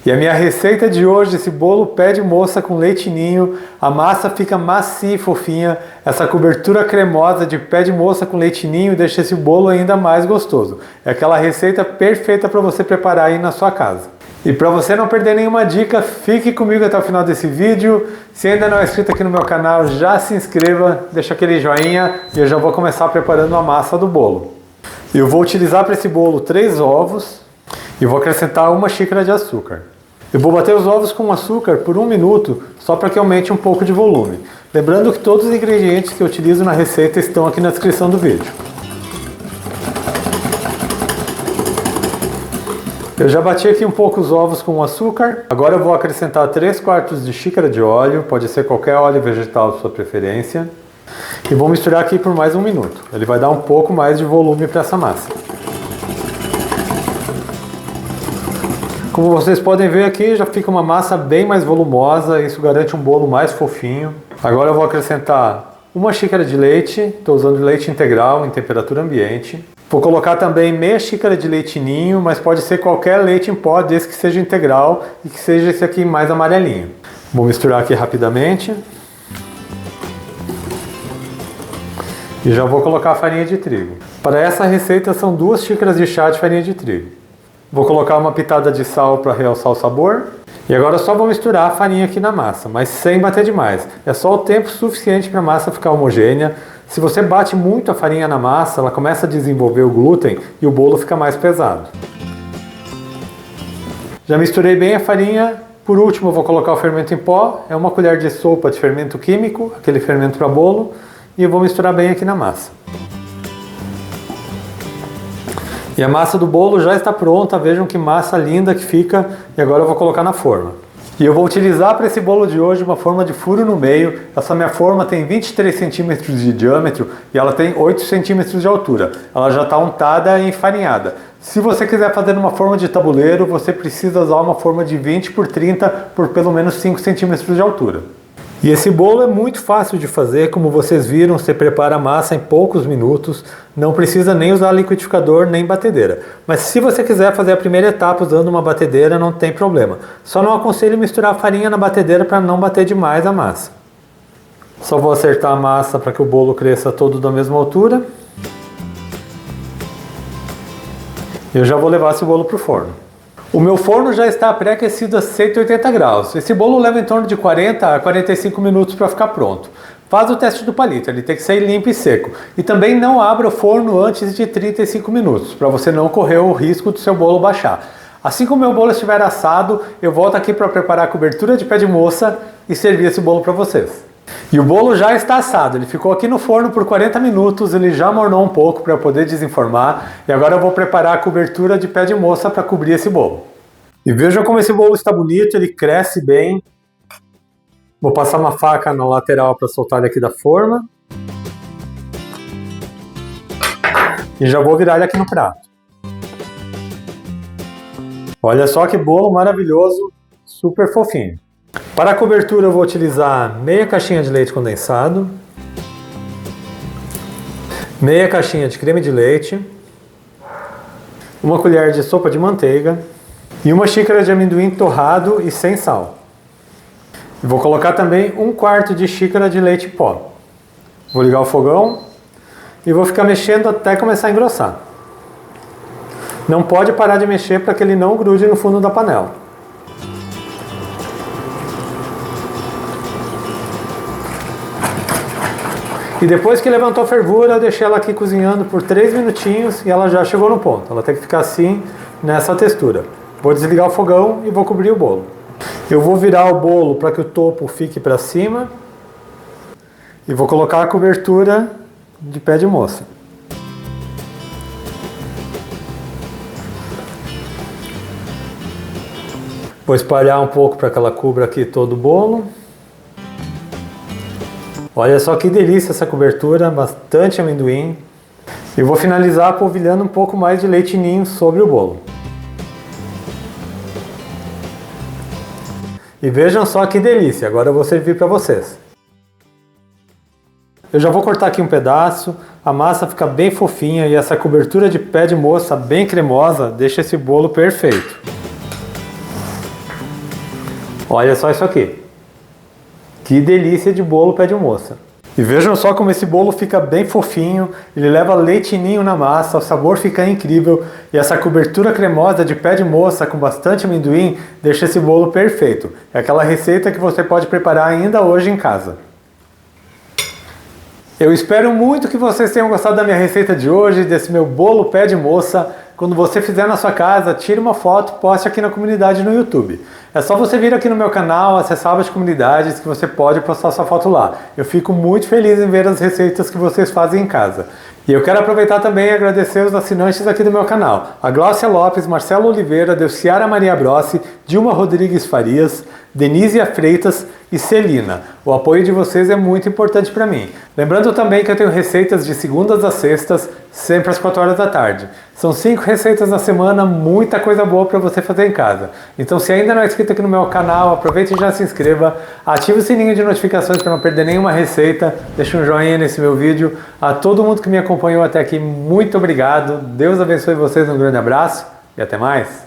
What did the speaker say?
E a minha receita de hoje, esse bolo pé de moça com leite ninho, a massa fica macia e fofinha, essa cobertura cremosa de pé de moça com leite ninho deixa esse bolo ainda mais gostoso. É aquela receita perfeita para você preparar aí na sua casa. E para você não perder nenhuma dica, fique comigo até o final desse vídeo. Se ainda não é inscrito aqui no meu canal, já se inscreva, deixa aquele joinha e eu já vou começar preparando a massa do bolo. Eu vou utilizar para esse bolo 3 ovos e vou acrescentar 1 xícara de açúcar. Eu vou bater os ovos com açúcar por 1 minuto, só para que aumente um pouco de volume. Lembrando que todos os ingredientes que eu utilizo na receita estão aqui na descrição do vídeo. Eu já bati aqui um pouco os ovos com o açúcar. Agora eu vou acrescentar 3/4 de xícara de óleo, pode ser qualquer óleo vegetal de sua preferência. E vou misturar aqui por mais 1 minuto. Ele vai dar um pouco mais de volume para essa massa. Como vocês podem ver aqui, já fica uma massa bem mais volumosa, isso garante um bolo mais fofinho. Agora eu vou acrescentar 1 xícara de leite, estou usando leite integral em temperatura ambiente. Vou colocar também meia xícara de leite ninho, mas pode ser qualquer leite em pó, desde que seja integral e que seja esse aqui mais amarelinho. Vou misturar aqui rapidamente. E já vou colocar a farinha de trigo. Para essa receita são 2 xícaras de chá de farinha de trigo. Vou colocar uma pitada de sal para realçar o sabor. E agora só vou misturar a farinha aqui na massa, mas sem bater demais. É só o tempo suficiente para a massa ficar homogênea. Se você bate muito a farinha na massa, ela começa a desenvolver o glúten e o bolo fica mais pesado. Já misturei bem a farinha. Por último eu vou colocar o fermento em pó. É 1 colher de sopa de fermento químico, aquele fermento para bolo. E eu vou misturar bem aqui na massa. E a massa do bolo já está pronta, vejam que massa linda que fica. E agora eu vou colocar na forma. E eu vou utilizar para esse bolo de hoje uma forma de furo no meio. Essa minha forma tem 23 centímetros de diâmetro e ela tem 8 centímetros de altura. Ela já está untada e enfarinhada. Se você quiser fazer uma forma de tabuleiro, você precisa usar uma forma de 20 por 30 por pelo menos 5 centímetros de altura. E esse bolo é muito fácil de fazer, como vocês viram, você prepara a massa em poucos minutos, não precisa nem usar liquidificador nem batedeira. Mas se você quiser fazer a primeira etapa usando uma batedeira, não tem problema. Só não aconselho misturar a farinha na batedeira para não bater demais a massa. Só vou acertar a massa para que o bolo cresça todo da mesma altura. Eu já vou levar esse bolo para o forno. O meu forno já está pré-aquecido a 180 graus. Esse bolo leva em torno de 40 a 45 minutos para ficar pronto. Faz o teste do palito, ele tem que sair limpo e seco. E também não abra o forno antes de 35 minutos, para você não correr o risco do seu bolo baixar. Assim que o meu bolo estiver assado, eu volto aqui para preparar a cobertura de pé de moça e servir esse bolo para vocês. E o bolo já está assado, ele ficou aqui no forno por 40 minutos, ele já mornou um pouco para eu poder desenformar. E agora eu vou preparar a cobertura de pé de moça para cobrir esse bolo. E vejam como esse bolo está bonito, ele cresce bem. Vou passar uma faca na lateral para soltar ele aqui da forma. E já vou virar ele aqui no prato. Olha só que bolo maravilhoso, super fofinho. Para a cobertura eu vou utilizar meia caixinha de leite condensado, meia caixinha de creme de leite, 1 colher de sopa de manteiga e 1 xícara de amendoim torrado e sem sal. Vou colocar também 1/4 de xícara de leite em pó. Vou ligar o fogão e vou ficar mexendo até começar a engrossar. Não pode parar de mexer para que ele não grude no fundo da panela. E depois que levantou a fervura, eu deixei ela aqui cozinhando por 3 minutinhos e ela já chegou no ponto. Ela tem que ficar assim, nessa textura. Vou desligar o fogão e vou cobrir o bolo. Eu vou virar o bolo para que o topo fique para cima. E vou colocar a cobertura de pé de moça. Vou espalhar um pouco para que ela cubra aqui todo o bolo. Olha só que delícia essa cobertura, bastante amendoim. E vou finalizar polvilhando um pouco mais de leite ninho sobre o bolo. E vejam só que delícia, agora eu vou servir para vocês. Eu já vou cortar aqui um pedaço, a massa fica bem fofinha e essa cobertura de pé de moça bem cremosa deixa esse bolo perfeito. Olha só isso aqui. Que delícia de bolo pé de moça. E vejam só como esse bolo fica bem fofinho, ele leva leite ninho na massa, o sabor fica incrível e essa cobertura cremosa de pé de moça com bastante amendoim deixa esse bolo perfeito. É aquela receita que você pode preparar ainda hoje em casa. Eu espero muito que vocês tenham gostado da minha receita de hoje, desse meu bolo pé de moça. Quando você fizer na sua casa, tire uma foto, poste aqui na comunidade no YouTube. É só você vir aqui no meu canal, acessar as comunidades que você pode postar sua foto lá. Eu fico muito feliz em ver as receitas que vocês fazem em casa. E eu quero aproveitar também e agradecer os assinantes aqui do meu canal. A Glócia Lopes, Marcelo Oliveira, Delciara Maria Brossi, Dilma Rodrigues Farias, Denise Freitas e Celina. O apoio de vocês é muito importante para mim. Lembrando também que eu tenho receitas de segundas a sextas, sempre às 4 horas da tarde. São 5 receitas na semana, muita coisa boa para você fazer em casa. Então se ainda não é inscrito aqui no meu canal, aproveite e já se inscreva, ative o sininho de notificações para não perder nenhuma receita, deixe um joinha nesse meu vídeo. A todo mundo que me acompanhou até aqui, muito obrigado. Deus abençoe vocês, um grande abraço e até mais.